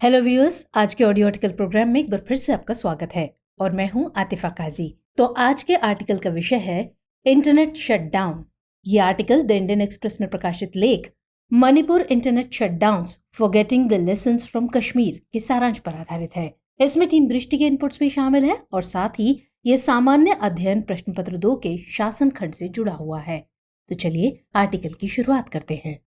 Hello viewers, आज के audio article programme में एक बार फिर से आपका स्वागत है और मैं हूं आतिफा काजी। तो आज के आर्टिकल का विषय है इंटरनेट शटडाउन। ये आर्टिकल द इंडियन एक्सप्रेस में प्रकाशित लेख Manipur internet shutdowns forgetting the lessons from Kashmir के सारांश पर आधारित है। इसमें टीम दृष्टि के इनपुट्स भी शामिल है और साथ ही ये सामान्य अध्ययन प्रश्न पत्र 2 के शासन खंड से जुड़ा हुआ है। तो चलिए आर्टिकल की शुरुआत करते हैं।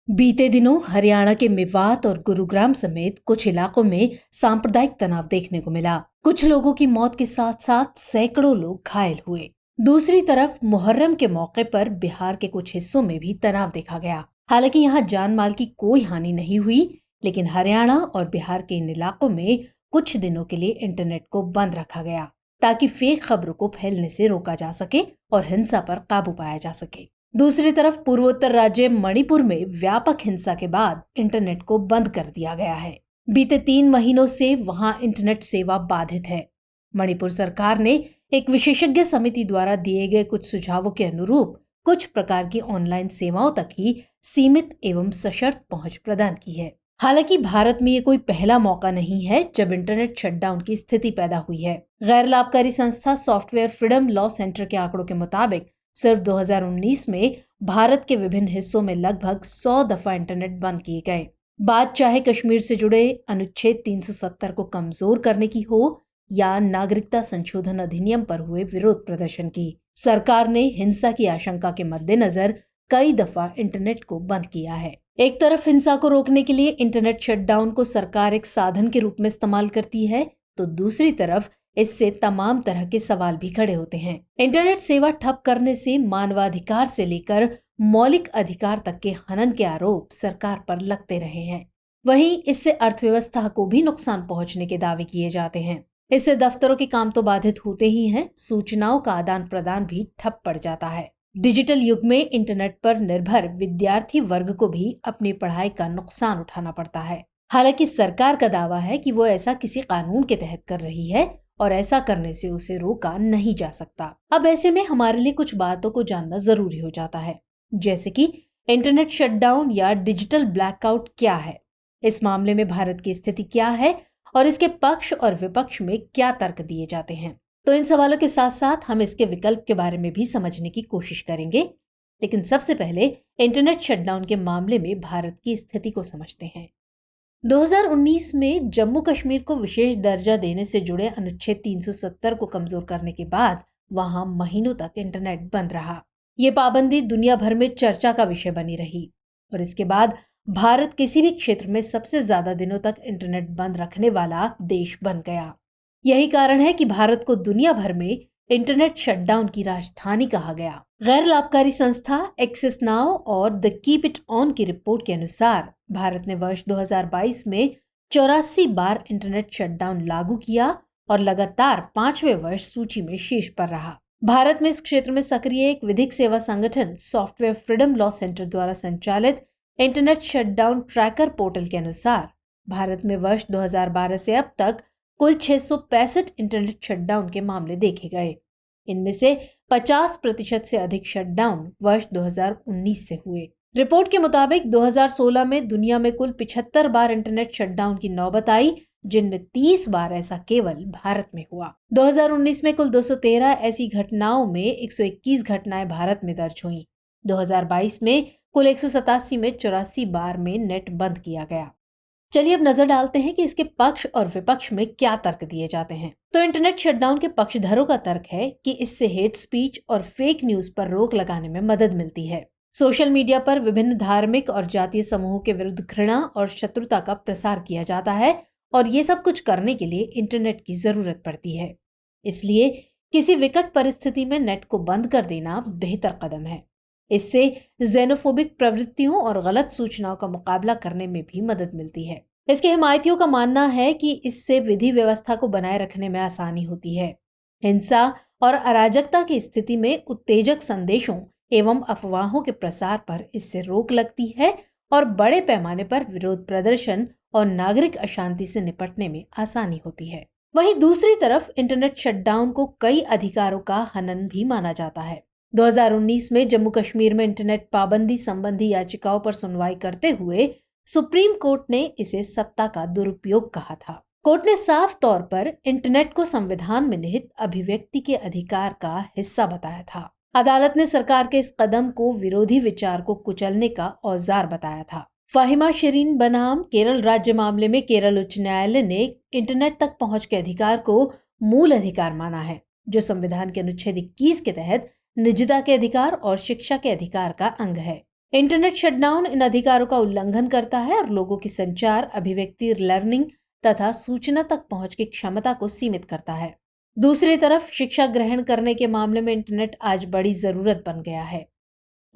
बीते दिनों हरियाणा के मेवात और गुरुग्राम समेत कुछ इलाकों में सांप्रदायिक तनाव देखने को मिला। कुछ लोगों की मौत के साथ साथ सैकड़ों लोग घायल हुए। दूसरी तरफ मुहर्रम के मौके पर बिहार के कुछ हिस्सों में भी तनाव देखा गया। हालांकि यहाँ जान माल की कोई हानि नहीं हुई, लेकिन हरियाणा और बिहार के इन इलाकों में कुछ दिनों के लिए इंटरनेट को बंद रखा गया ताकि फेक खबरों को फैलने से रोका जा सके और हिंसा पर काबू पाया जा सके। दूसरी तरफ पूर्वोत्तर राज्य मणिपुर में व्यापक हिंसा के बाद इंटरनेट को बंद कर दिया गया है। बीते 3 महीनों से वहां इंटरनेट सेवा बाधित है। मणिपुर सरकार ने एक विशेषज्ञ समिति द्वारा दिए गए कुछ सुझावों के अनुरूप कुछ प्रकार की ऑनलाइन सेवाओं तक ही सीमित एवं सशर्त पहुंच प्रदान की है। हालांकि भारत में ये कोई पहला मौका नहीं है जब इंटरनेट शटडाउन की स्थिति पैदा हुई है। गैर लाभकारी संस्था सॉफ्टवेयर फ्रीडम लॉ सेंटर के आंकड़ों के मुताबिक सिर्फ 2019 में भारत के विभिन्न हिस्सों में लगभग 100 दफा इंटरनेट बंद किए गए। बात चाहे कश्मीर से जुड़े अनुच्छेद 370 को कमजोर करने की हो या नागरिकता संशोधन अधिनियम पर हुए विरोध प्रदर्शन की, सरकार ने हिंसा की आशंका के मद्देनजर कई दफा इंटरनेट को बंद किया है। एक तरफ हिंसा को रोकने के लिए इंटरनेट शटडाउन को सरकार एक साधन के रूप में इस्तेमाल करती है, तो दूसरी तरफ इससे तमाम तरह के सवाल भी खड़े होते हैं। इंटरनेट सेवा ठप करने से मानवाधिकार से लेकर मौलिक अधिकार तक के हनन के आरोप सरकार पर लगते रहे हैं। वहीं इससे अर्थव्यवस्था को भी नुकसान पहुंचने के दावे किए जाते हैं। इससे दफ्तरों के काम तो बाधित होते ही हैं, सूचनाओं का आदान प्रदान भी ठप पड़ जाता है। डिजिटल युग में इंटरनेट पर निर्भर विद्यार्थी वर्ग को भी अपनी पढ़ाई का नुकसान उठाना पड़ता है। हालांकि सरकार का दावा है कि वो ऐसा किसी कानून के तहत कर रही है और ऐसा करने से उसे रोका नहीं जा सकता। अब ऐसे में हमारे लिए कुछ बातों को जानना जरूरी हो जाता है, जैसे कि इंटरनेट शटडाउन या डिजिटल ब्लैकआउट क्या है, इस मामले में भारत की स्थिति क्या है और इसके पक्ष और विपक्ष में क्या तर्क दिए जाते हैं। तो इन सवालों के साथ साथ हम इसके विकल्प के बारे में भी समझने की कोशिश करेंगे। लेकिन सबसे पहले इंटरनेट शटडाउन के मामले में भारत की स्थिति को समझते हैं। 2019 में जम्मू कश्मीर को विशेष दर्जा देने से जुड़े अनुच्छेद 370 को कमजोर करने के बाद वहां महीनों तक इंटरनेट बंद रहा। ये पाबंदी दुनिया भर में चर्चा का विषय बनी रही और इसके बाद भारत किसी भी क्षेत्र में सबसे ज्यादा दिनों तक इंटरनेट बंद रखने वाला देश बन गया। यही कारण है कि भारत को दुनिया भर में इंटरनेट शटडाउन की राजधानी कहा गया। गैर लाभकारी संस्था एक्सेस नाउ और द कीप इट ऑन की रिपोर्ट के अनुसार भारत ने वर्ष 2022 में 84 बार इंटरनेट शटडाउन लागू किया और लगातार 5वें वर्ष सूची में शीर्ष पर रहा। भारत में इस क्षेत्र में सक्रिय एक विधिक सेवा संगठन सॉफ्टवेयर फ्रीडम लॉ सेंटर द्वारा संचालित इंटरनेट शटडाउन ट्रैकर पोर्टल के अनुसार भारत में वर्ष 2012 से अब तक कुल 665 इंटरनेट शटडाउन के मामले देखे गए। इनमें से 50% से अधिक शटडाउन वर्ष 2019 से हुए। रिपोर्ट के मुताबिक 2016 में दुनिया में कुल 75 बार इंटरनेट शटडाउन की नौबत आई, जिनमें 30 बार ऐसा केवल भारत में हुआ। 2019 में कुल 213 ऐसी घटनाओं में 121 घटनाएं भारत में दर्ज हुई। 2022 में कुल 187 में 84 बार में नेट बंद किया गया। चलिए अब नजर डालते हैं कि इसके पक्ष और विपक्ष में क्या तर्क दिए जाते हैं। तो इंटरनेट शटडाउन के पक्षधरों का तर्क है कि इससे हेट स्पीच और फेक न्यूज पर रोक लगाने में मदद मिलती है। सोशल मीडिया पर विभिन्न धार्मिक और जातीय समूहों के विरुद्ध घृणा और शत्रुता का प्रसार किया जाता है और ये सब कुछ करने के लिए इंटरनेट की जरूरत पड़ती है। इसलिए किसी विकट परिस्थिति में नेट को बंद कर देना बेहतर कदम है। इससे जेनोफोबिक प्रवृत्तियों और गलत सूचनाओं का मुकाबला करने में भी मदद मिलती है। इसके हिमायतियों का मानना है कि इससे विधि व्यवस्था को बनाए रखने में आसानी होती है। हिंसा और अराजकता की स्थिति में उत्तेजक संदेशों एवं अफवाहों के प्रसार पर इससे रोक लगती है और बड़े पैमाने पर विरोध प्रदर्शन और नागरिक अशांति से निपटने में आसानी होती है। वहीं दूसरी तरफ इंटरनेट शटडाउन को कई अधिकारों का हनन भी माना जाता है। 2019 में जम्मू कश्मीर में इंटरनेट पाबंदी संबंधी याचिकाओं पर सुनवाई करते हुए सुप्रीम कोर्ट ने इसे सत्ता का दुरुपयोग कहा था। कोर्ट ने साफ तौर पर इंटरनेट को संविधान में निहित अभिव्यक्ति के अधिकार का हिस्सा बताया था। अदालत ने सरकार के इस कदम को विरोधी विचार को कुचलने का औजार बताया था। फाहिमा शिरीन बनाम केरल राज्य मामले में केरल उच्च न्यायालय ने इंटरनेट तक पहुंच के अधिकार को मूल अधिकार माना है, जो संविधान के अनुच्छेद 21 के तहत निजता के अधिकार और शिक्षा के अधिकार का अंग है। इंटरनेट शटडाउन इन अधिकारों का उल्लंघन करता है और लोगों की संचार, अभिव्यक्ति, लर्निंग तथा सूचना तक पहुंच की क्षमता को सीमित करता है। दूसरी तरफ शिक्षा ग्रहण करने के मामले में इंटरनेट आज बड़ी जरूरत बन गया है।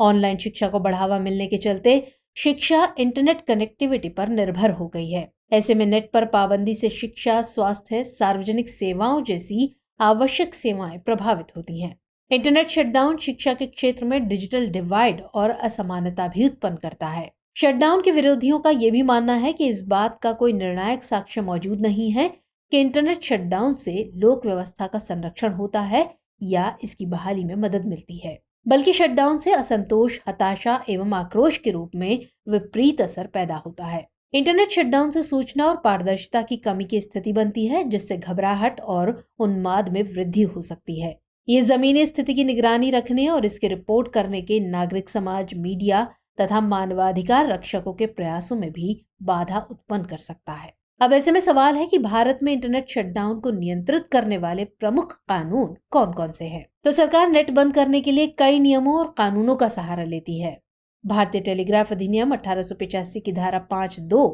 ऑनलाइन शिक्षा को बढ़ावा मिलने के चलते शिक्षा इंटरनेट कनेक्टिविटी पर निर्भर हो गई है। ऐसे में नेट पर पाबंदी से शिक्षा, स्वास्थ्य, सार्वजनिक सेवाओं जैसी आवश्यक सेवाएं प्रभावित होती हैं। इंटरनेट शटडाउन शिक्षा के क्षेत्र में डिजिटल डिवाइड और असमानता भी उत्पन्न करता है। शटडाउन के विरोधियों का यह भी मानना है कि इस बात का कोई निर्णायक साक्ष्य मौजूद नहीं है कि इंटरनेट शटडाउन से लोक व्यवस्था का संरक्षण होता है या इसकी बहाली में मदद मिलती है, बल्कि शटडाउन से असंतोष, हताशा एवं आक्रोश के रूप में विपरीत असर पैदा होता है। इंटरनेट शटडाउन से सूचना और पारदर्शिता की कमी की स्थिति बनती है, जिससे घबराहट और उन्माद में वृद्धि हो सकती है। ये जमीनी स्थिति की निगरानी रखने और इसकी रिपोर्ट करने के नागरिक समाज, मीडिया तथा मानवाधिकार रक्षकों के प्रयासों में भी बाधा उत्पन्न कर सकता है। अब ऐसे में सवाल है कि भारत में इंटरनेट शटडाउन को नियंत्रित करने वाले प्रमुख कानून कौन कौन से हैं? तो सरकार नेट बंद करने के लिए कई नियमों और कानूनों का सहारा लेती है। भारतीय टेलीग्राफ अधिनियम 1885 की धारा 5(2)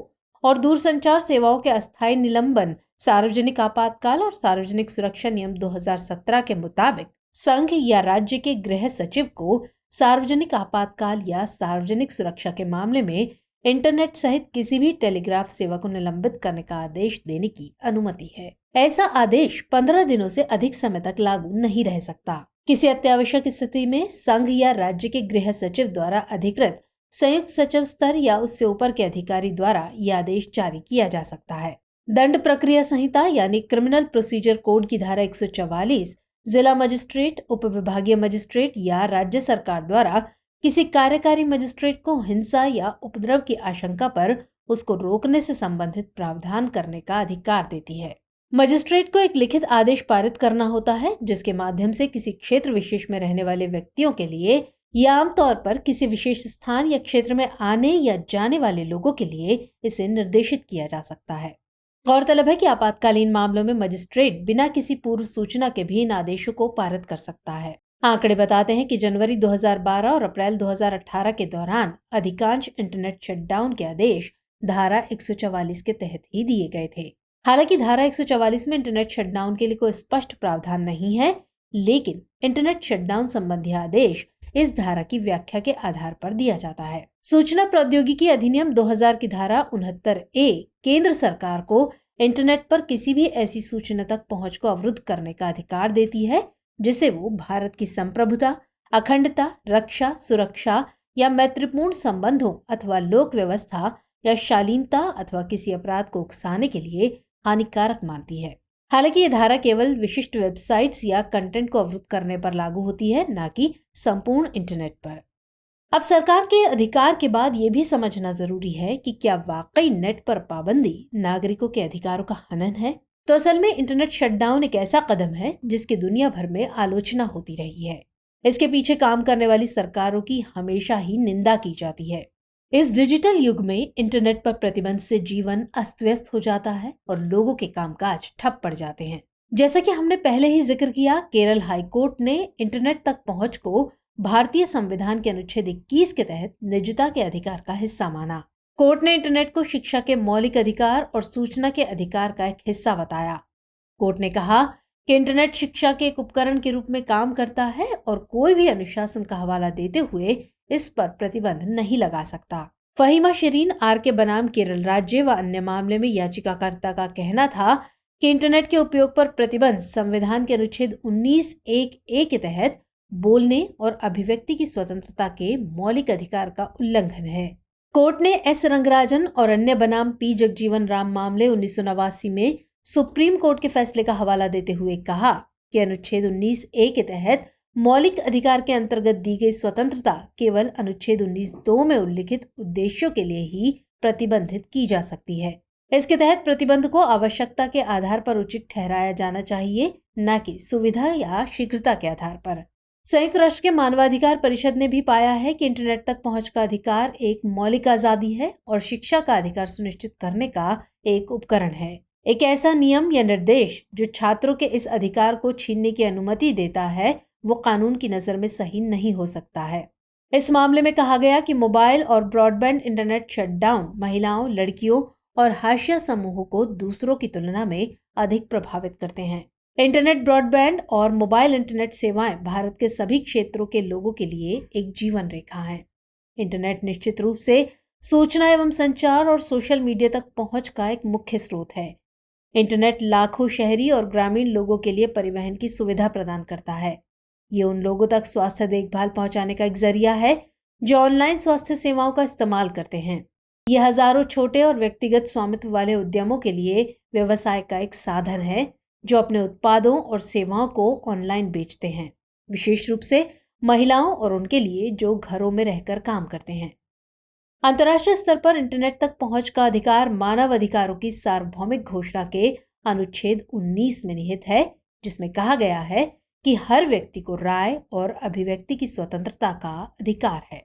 और दूरसंचार सेवाओं के अस्थायी निलंबन, सार्वजनिक आपातकाल और सार्वजनिक सुरक्षा नियम 2017 के मुताबिक संघ या राज्य के गृह सचिव को सार्वजनिक आपातकाल या सार्वजनिक सुरक्षा के मामले में इंटरनेट सहित किसी भी टेलीग्राफ सेवा को निलंबित करने का आदेश देने की अनुमति है। ऐसा आदेश 15 दिनों से अधिक समय तक लागू नहीं रह सकता। किसी अत्यावश्यक स्थिति में संघ या राज्य के गृह सचिव द्वारा अधिकृत संयुक्त सचिव स्तर या उससे ऊपर के अधिकारी द्वारा यह आदेश जारी किया जा सकता है। दंड प्रक्रिया संहिता यानी क्रिमिनल प्रोसीजर कोड की धारा 144 जिला मजिस्ट्रेट, उप विभागीय मजिस्ट्रेट या राज्य सरकार द्वारा किसी कार्यकारी मजिस्ट्रेट को हिंसा या उपद्रव की आशंका पर उसको रोकने से संबंधित प्रावधान करने का अधिकार देती है। मजिस्ट्रेट को एक लिखित आदेश पारित करना होता है, जिसके माध्यम से किसी क्षेत्र विशेष में रहने वाले व्यक्तियों के लिए या आमतौर पर किसी विशेष स्थान या क्षेत्र में आने या जाने वाले लोगों के लिए इसे निर्देशित किया जा सकता है। गौरतलब है कि आपातकालीन मामलों में मजिस्ट्रेट बिना किसी पूर्व सूचना के भी इन आदेशों को पारित कर सकता है। आंकड़े बताते हैं कि जनवरी 2012 और अप्रैल 2018 के दौरान अधिकांश इंटरनेट शटडाउन के आदेश धारा 144 के तहत ही दिए गए थे। हालांकि धारा 144 में इंटरनेट शटडाउन के लिए कोई स्पष्ट प्रावधान नहीं है, लेकिन इंटरनेट शटडाउन संबंधी आदेश इस धारा की व्याख्या के आधार पर दिया जाता है। सूचना प्रौद्योगिकी अधिनियम 2000 की धारा 69(a) केंद्र सरकार को इंटरनेट पर किसी भी ऐसी सूचना तक पहुंच को अवरुद्ध करने का अधिकार देती है जिसे वो भारत की संप्रभुता, अखंडता, रक्षा, सुरक्षा या मैत्रीपूर्ण संबंधों अथवा लोक व्यवस्था या शालीनता अथवा किसी अपराध को उकसाने के लिए हानिकारक मानती है। हालांकि ये धारा केवल विशिष्ट वेबसाइट्स या कंटेंट को अवरुद्ध करने पर लागू होती है, न कि संपूर्ण इंटरनेट पर। अब सरकार के अधिकार के बाद ये भी समझना जरूरी है कि क्या वाकई नेट पर पाबंदी नागरिकों के अधिकारों का हनन है? तो असल में इंटरनेट शटडाउन एक ऐसा कदम है जिसकी दुनिया भर में आलोचना होती रही है। इसके पीछे काम करने वाली सरकारों की हमेशा ही निंदा की जाती है। इस डिजिटल युग में इंटरनेट पर प्रतिबंध से जीवन अस्त व्यस्त हो जाता है और लोगों के कामकाज ठप पड़ जाते हैं। जैसा कि हमने पहले ही जिक्र किया, केरल हाईकोर्ट ने इंटरनेट तक पहुंच को भारतीय संविधान के अनुच्छेद 21 के तहत निजता के अधिकार का हिस्सा माना। कोर्ट ने इंटरनेट को शिक्षा के मौलिक अधिकार और सूचना के अधिकार का एक हिस्सा बताया। कोर्ट ने कहा कि इंटरनेट शिक्षा के एक उपकरण के रूप में काम करता है और कोई भी अनुशासन का हवाला देते हुए इस पर प्रतिबंध नहीं लगा सकता। फहीमा शिरीन आर.के. बनाम केरल राज्य व अन्य मामले में याचिकाकर्ता का कहना था कि इंटरनेट के उपयोग पर प्रतिबंध संविधान के अनुच्छेद 19(1)(a) के तहत बोलने और अभिव्यक्ति की स्वतंत्रता के मौलिक अधिकार का उल्लंघन है। कोर्ट ने एस. रंगराजन और अन्य बनाम पी. जगजीवन राम मामले 1989 में सुप्रीम कोर्ट के फैसले का हवाला देते हुए कहा कि अनुच्छेद 19A के तहत मौलिक अधिकार के अंतर्गत दी गई स्वतंत्रता केवल अनुच्छेद 19(2) में उल्लिखित उद्देश्यों के लिए ही प्रतिबंधित की जा सकती है। इसके तहत प्रतिबंध को आवश्यकता के आधार पर उचित ठहराया जाना चाहिए, न कि सुविधा या शीघ्रता के आधार पर। संयुक्त राष्ट्र के मानवाधिकार परिषद ने भी पाया है कि इंटरनेट तक पहुंच का अधिकार एक मौलिक आजादी है और शिक्षा का अधिकार सुनिश्चित करने का एक उपकरण है। एक ऐसा नियम या निर्देश जो छात्रों के इस अधिकार को छीनने की अनुमति देता है, वो कानून की नजर में सही नहीं हो सकता है। इस मामले में कहा गया कि मोबाइल और ब्रॉडबैंड इंटरनेट शटडाउन महिलाओं, लड़कियों और हाशिया समूहों को दूसरों की तुलना में अधिक प्रभावित करते हैं। इंटरनेट, ब्रॉडबैंड और मोबाइल इंटरनेट सेवाएं भारत के सभी क्षेत्रों के लोगों के लिए एक जीवन रेखा हैं। इंटरनेट निश्चित रूप से सूचना एवं संचार और सोशल मीडिया तक पहुंच का एक मुख्य स्रोत है। इंटरनेट लाखों शहरी और ग्रामीण लोगों के लिए परिवहन की सुविधा प्रदान करता है। ये उन लोगों तक स्वास्थ्य देखभाल पहुंचाने का एक जरिया है जो ऑनलाइन स्वास्थ्य सेवाओं का इस्तेमाल करते हैं। ये हजारों छोटे और व्यक्तिगत स्वामित्व वाले उद्यमों के लिए व्यवसाय का एक साधन है जो अपने उत्पादों और सेवाओं को ऑनलाइन बेचते हैं, विशेष रूप से महिलाओं और उनके लिए जो घरों में रहकर काम करते हैं। अंतर्राष्ट्रीय स्तर पर इंटरनेट तक पहुंच का अधिकार मानव अधिकारों की सार्वभौमिक घोषणा के अनुच्छेद 19 में निहित है, जिसमें कहा गया है कि हर व्यक्ति को राय और अभिव्यक्ति की स्वतंत्रता का अधिकार है।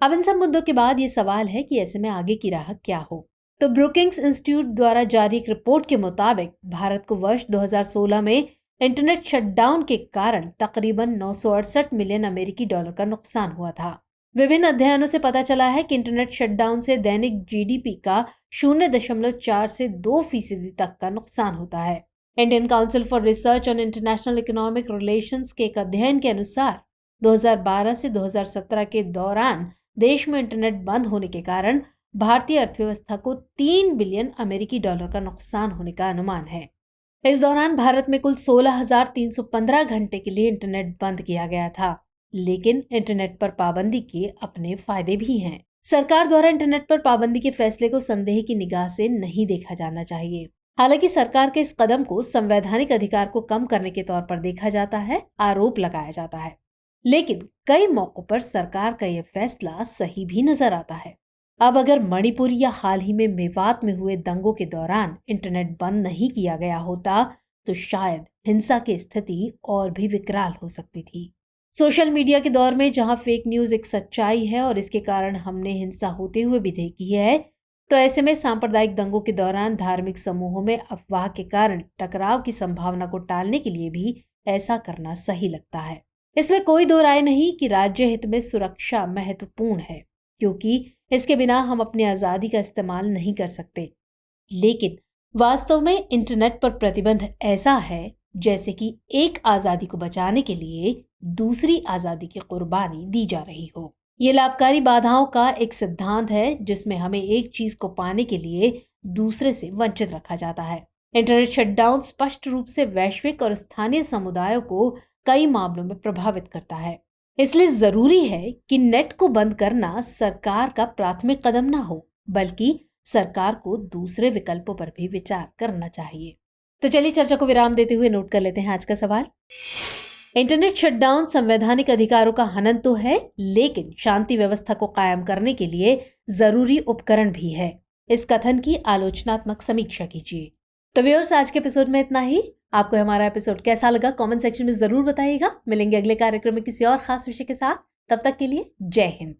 अब इन सब मुद्दों के बाद ये सवाल है कि ऐसे में आगे की राह क्या हो। तो ब्रुकिंग्स इंस्टीट्यूट द्वारा जारी एक रिपोर्ट के मुताबिक भारत को वर्ष 2016 में इंटरनेट शटडाउन के कारण तकरीबन 968 मिलियन अमेरिकी डॉलर का नुकसान हुआ था। विभिन्न अध्ययनों से पता चला है कि इंटरनेट शटडाउन से दैनिक जीडीपी का 0.4 से 2% तक का नुकसान होता है। Indian council for research on international economic relations के एक अध्ययन के अनुसार 2012 से 2017 के दौरान देश में इंटरनेट बंद होने के कारण भारतीय अर्थव्यवस्था को 3 बिलियन अमेरिकी डॉलर का नुकसान होने का अनुमान है। इस दौरान भारत में कुल 16,315 घंटे के लिए इंटरनेट बंद किया गया था, लेकिन इंटरनेट पर पाबंदी के अपने फायदे भी हैं। सरकार द्वारा इंटरनेट पर पाबंदी के फैसले को संदेह की निगाह से नहीं देखा जाना चाहिए। हालांकि सरकार के इस कदम को संवैधानिक अधिकार को कम करने के तौर पर देखा जाता है, आरोप लगाया जाता है, लेकिन कई मौकों पर सरकार का यह फैसला सही भी नजर आता है। अब अगर मणिपुर या हाल ही में मेवात में हुए दंगों के दौरान इंटरनेट बंद नहीं किया गया होता तो शायद हिंसा की स्थिति और भी विकराल हो सकती थी। सोशल मीडिया के दौर में जहां फेक न्यूज एक सच्चाई है और इसके कारण हमने हिंसा होते हुए भी देखी है, तो ऐसे में सांप्रदायिक दंगों के दौरान धार्मिक समूहों में अफवाह के कारण टकराव की संभावना को टालने के लिए भी ऐसा करना सही लगता है। इसमें कोई दो राय नहीं कि राज्य हित में सुरक्षा महत्वपूर्ण है, क्योंकि इसके बिना हम अपनी आज़ादी का इस्तेमाल नहीं कर सकते। लेकिन वास्तव में इंटरनेट पर प्रतिबंध ऐसा है जैसे कि एक आज़ादी को बचाने के लिए दूसरी आज़ादी की कुर्बानी दी जा रही हो। ये लाभकारी बाधाओं का एक सिद्धांत है जिसमें हमें एक चीज को पाने के लिए दूसरे से वंचित रखा जाता है। इंटरनेट शटडाउन स्पष्ट रूप से वैश्विक और स्थानीय समुदायों को कई मामलों में प्रभावित करता है। इसलिए जरूरी है कि नेट को बंद करना सरकार का प्राथमिक कदम ना हो, बल्कि सरकार को दूसरे विकल्पों पर भी विचार करना चाहिए। तो चलिए चर्चा को विराम देते हुए नोट कर लेते हैं आज का सवाल। इंटरनेट शटडाउन संवैधानिक अधिकारों का हनन तो है, लेकिन शांति व्यवस्था को कायम करने के लिए जरूरी उपकरण भी है। इस कथन की आलोचनात्मक समीक्षा कीजिए। तो व्यूअर्स, आज के एपिसोड में इतना ही। आपको हमारा एपिसोड कैसा लगा कमेंट सेक्शन में जरूर बताइएगा। मिलेंगे अगले कार्यक्रम में किसी और खास विषय के साथ। तब तक के लिए जय हिंद।